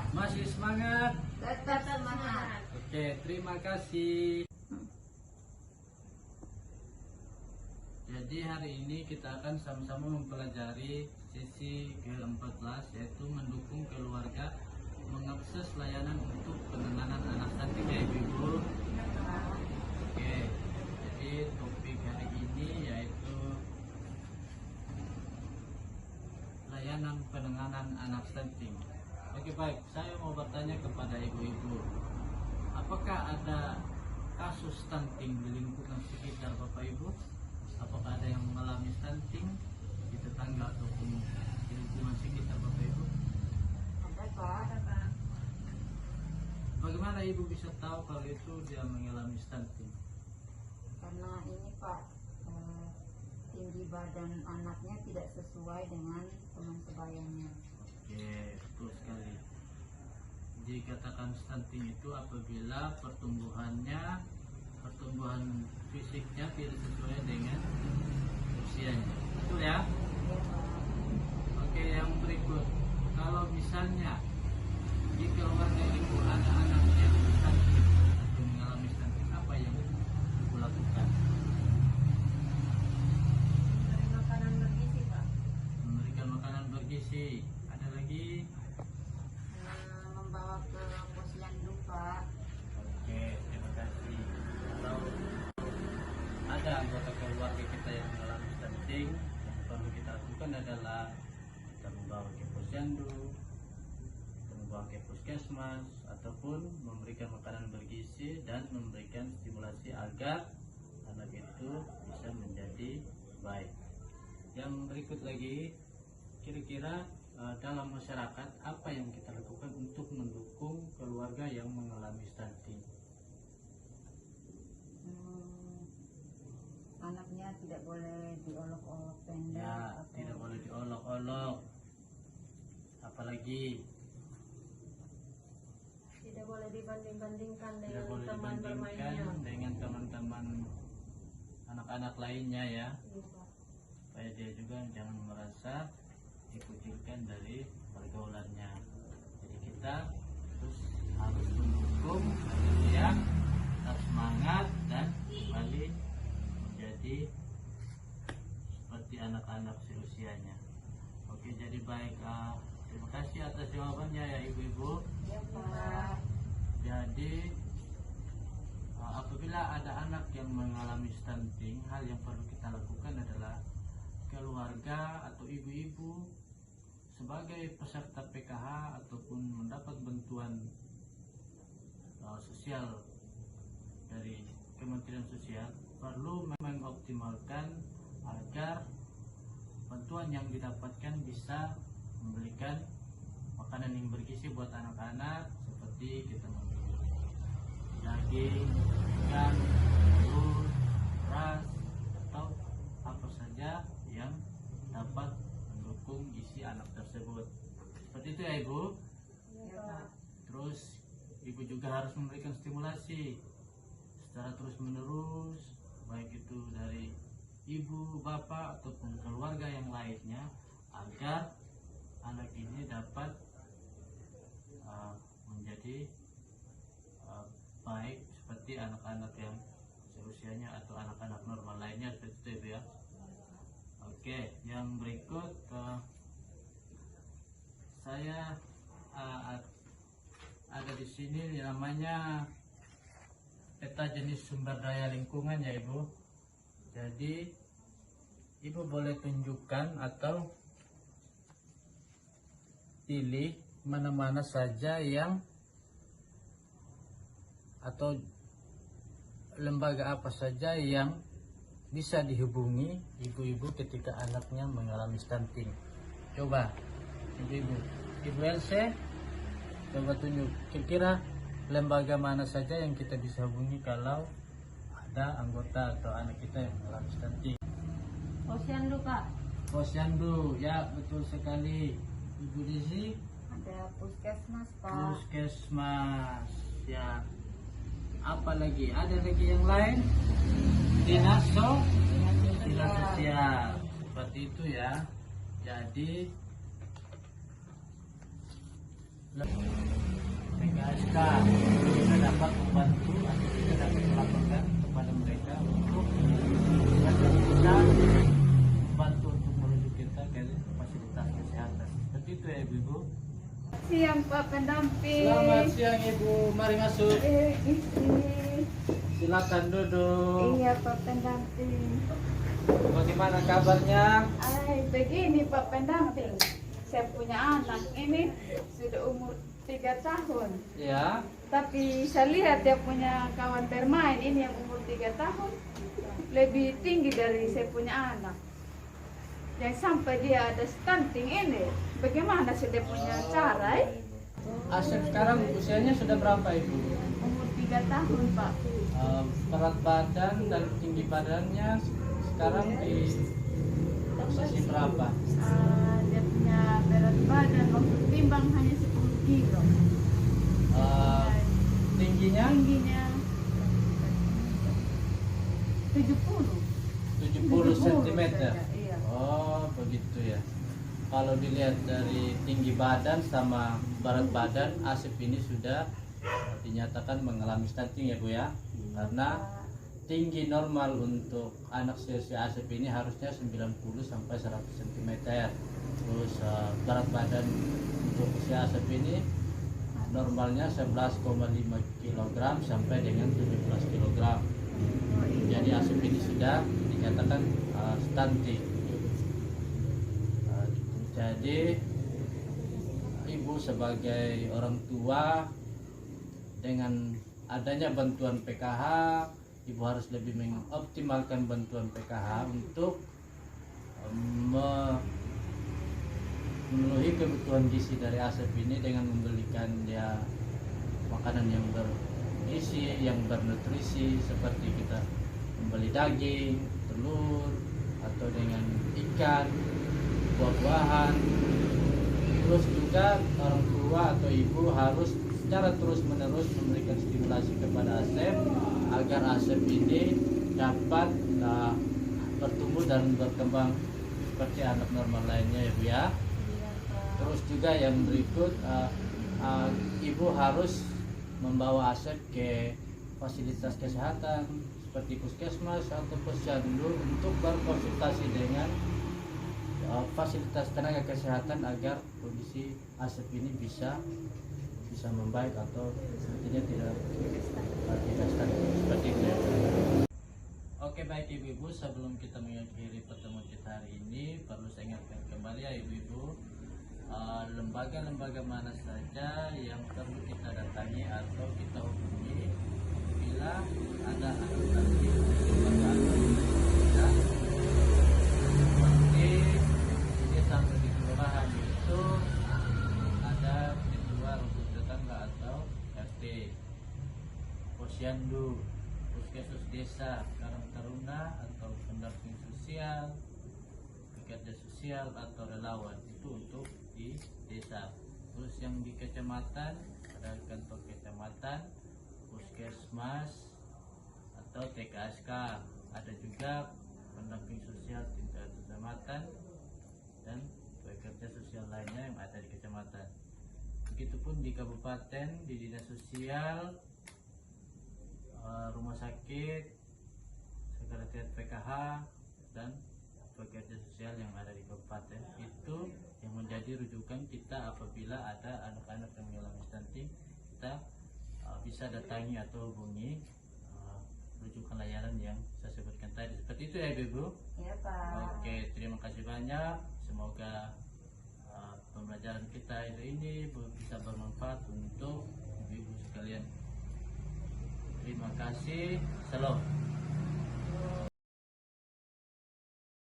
Masih semangat? Tetap semangat. Oke, terima kasih. Jadi hari ini kita akan sama-sama mempelajari sesi ke-14, yaitu mendukung keluarga mengakses layanan untuk penanganan anak stunting ya Ibu. Oke, jadi topik hari ini yaitu layanan penanganan anak stunting. Oke baik, saya mau bertanya kepada ibu-ibu, apakah ada kasus stunting di lingkungan sekitar Bapak Ibu? Apakah ada yang mengalami stunting di tetangga ataupun di lingkungan sekitar Bapak Ibu? Ada Pak. Bagaimana Ibu bisa tahu kalau itu dia mengalami stunting? Karena ini Pak, tinggi badan anaknya tidak sesuai dengan teman sebayanya. Oke, betul sekali. Dikatakan stunting itu apabila pertumbuhan fisiknya tidak sesuai dengan usianya. Betul ya? Oke, yang berikut. Kalau misalnya di keluarga ibu ada anak yang stunting atau mengalami stunting, apa yang ibu lakukan? Memberi makanan bergizi Pak. Memberikan makanan bergizi. Ada lagi? Membawa ke posyandu Pak. Oke, terima kasih. Kalau ada anggota keluarga kita yang mengalami stunting, yang perlu kita lakukan adalah kita membawa ke posyandu, kita membawa ke puskesmas, ataupun memberikan makanan bergizi dan memberikan stimulasi agar anak itu bisa menjadi baik. Yang berikut lagi, kira-kira dalam masyarakat apa yang kita lakukan untuk mendukung keluarga yang mengalami stunting? Anaknya tidak boleh diolok-olok pendek. Ya, tidak boleh diolok-olok. Apalagi tidak boleh dibanding-bandingkan tidak dengan boleh teman dibandingkan bermainnya. dengan teman-teman anak-anak lainnya ya. Iya, Pak. Supaya dia juga jangan merasa dikucilkan dari pergaulannya. Jadi kita terus harus mendukung agar dia tetap semangat dan kembali menjadi seperti anak-anak seusianya. Oke, jadi baik. Terima kasih atas jawabannya ya ibu-ibu. Ya Pak. Jadi apabila ada anak yang mengalami stunting, hal yang perlu kita lakukan adalah keluarga atau ibu-ibu sebagai peserta PKH ataupun mendapat bantuan sosial dari Kementerian Sosial perlu mengoptimalkan agar bantuan yang didapatkan bisa memberikan makanan yang bergizi buat anak-anak, seperti kita memberi daging, ikan, telur, beras, atau apa saja yang dapat mendukung gizi anak tersebut. Seperti itu ya Ibu. Ya Pak. Terus Ibu juga harus memberikan stimulasi secara terus-menerus, baik itu dari ibu, bapak, ataupun keluarga yang lainnya, agar anak ini dapat menjadi baik seperti anak-anak yang seusianya atau anak-anak normal lainnya, seperti itu ya. Oke, yang berikut saya ada di sini namanya peta jenis sumber daya lingkungan ya Ibu. Jadi Ibu boleh tunjukkan atau pilih mana-mana saja yang atau lembaga apa saja yang bisa dihubungi ibu-ibu ketika anaknya mengalami stunting. Coba Ibu Else, coba tunjuk kira-kira lembaga mana saja yang kita bisa hubungi kalau ada anggota atau anak kita yang mengalami stunting. Posyandu Pak. Posyandu, ya betul sekali. Ibu Desi, Ada puskesmas Pak. puskesmas, ya. Apa lagi? Ada lagi yang lain? Dinas sosial. Seperti itu ya. Jadi TKSK, kita dapat membantu atau kita dapat melaporkan kepada mereka untuk bisa membantu untuk merujuk kita ke fasilitas kesehatan. Seperti itu ya Ibu-Ibu. Siang Pak pendamping. Selamat siang Ibu, mari masuk. Silakan duduk. Iya Pak pendamping. Bagaimana kabarnya? Begini Pak pendamping. Saya punya anak ini sudah umur 3 tahun. Ya. Tapi saya lihat dia punya kawan bermain ini yang umur 3 tahun lebih tinggi dari saya punya anak. Yang sampai dia ada stunting ini. Bagaimana sudah punya cara? Asep sekarang usianya sudah berapa Ibu? Umur 3 tahun Pak. Berat badan dan tinggi badannya sekarang di posisi berapa? Dia punya berat badan waktu timbang hanya 10 kilo. Tingginya Tingginya 70 cm. saja, iya. Oh, begitu ya. Kalau dilihat dari tinggi badan sama berat badan, Asep ini sudah dinyatakan mengalami stunting ya Bu ya. Karena tinggi normal untuk anak seusia Asep ini harusnya 90 sampai 100 cm. Terus berat badan untuk usia Asep ini normalnya 11,5 kg sampai dengan 17 kg. Jadi Asep ini sudah dinyatakan stunting. Jadi Ibu sebagai orang tua dengan adanya bantuan PKH, Ibu harus lebih mengoptimalkan bantuan PKH untuk memenuhi kebutuhan gizi dari Asep ini dengan membelikan dia makanan yang bergizi, yang bernutrisi seperti kita membeli daging, telur, atau dengan ikan, buah-buahan. Terus juga orang tua atau ibu harus secara terus-menerus memberikan stimulasi kepada Asep agar Asep ini dapat bertumbuh dan berkembang seperti anak normal lainnya ya Bu ya. Terus juga yang berikut, ibu harus membawa Asep ke fasilitas kesehatan seperti puskesmas atau posyandu untuk berkonsultasi dengan fasilitas tenaga kesehatan agar kondisi Asep ini bisa membaik atau sepertinya tidak stunting seperti itu ya. Oke baik ibu-ibu, sebelum kita mengakhiri pertemuan kita hari ini perlu saya ingatkan kembali ya ibu-ibu, lembaga-lembaga mana saja yang perlu kita datangi atau kita hubungi bila ada anak stunting di lembaga atau seperti sampai di kelurahan itu ada ketua rukun tetangga atau RT, posyandu, puskesmas desa, karang taruna atau pendamping sosial, pekerja sosial atau relawan itu untuk di desa. Terus yang di kecamatan ada kantor kecamatan, puskesmas atau TKSK, ada juga pendamping sosial tingkat kecamatan dan pekerja sosial lainnya yang ada di kecamatan. Begitupun di kabupaten, di dinas sosial, rumah sakit, sekretariat PKH dan pekerja sosial yang ada di kabupaten itu yang menjadi rujukan kita apabila ada anak-anak yang mengalami stunting. Kita bisa datangi atau hubungi rujukan layanan yang saya sebutkan tadi. Seperti itu ya Ibu. Iya Pak. Oke, terima kasih banyak. Semoga pembelajaran kita hari ini bisa bermanfaat untuk ibu-ibu sekalian. Terima kasih. Salam.